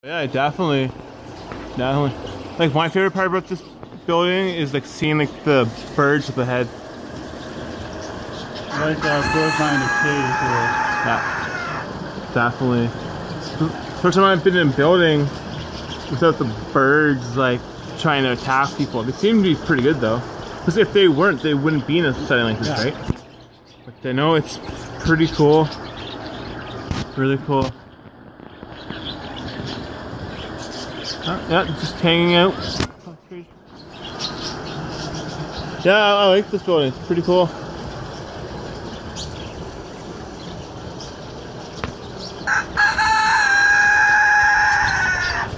Yeah, definitely. Like my favorite part about this building is like seeing like the birds with the head. Like bird behind a cage here. Yeah, definitely. First time I've been in a building without the birds like trying to attack people. They seem to be pretty good though. Because if they weren't, they wouldn't be in a setting like this, right? But I know it's pretty cool. Really cool. Yeah, just hanging out. Yeah, I like this building. It's pretty cool.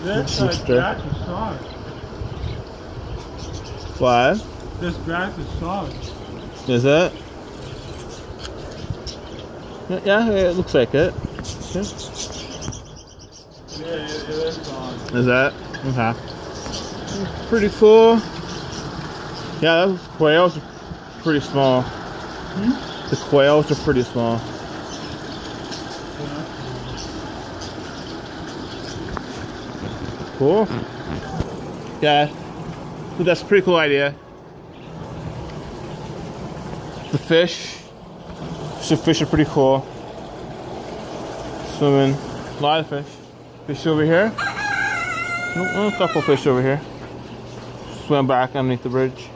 This grass is soft. What? This grass is soft. Is it? Yeah, it looks like it. Yeah. Yeah, it is soft. Is that? Okay. Pretty cool. Yeah, those quails are pretty small. The quails are pretty small. Cool. Yeah, that's a pretty cool idea. The fish. The fish are pretty cool. Swimming. A lot of fish. Fish over here. A couple fish over here. Swim back underneath the bridge.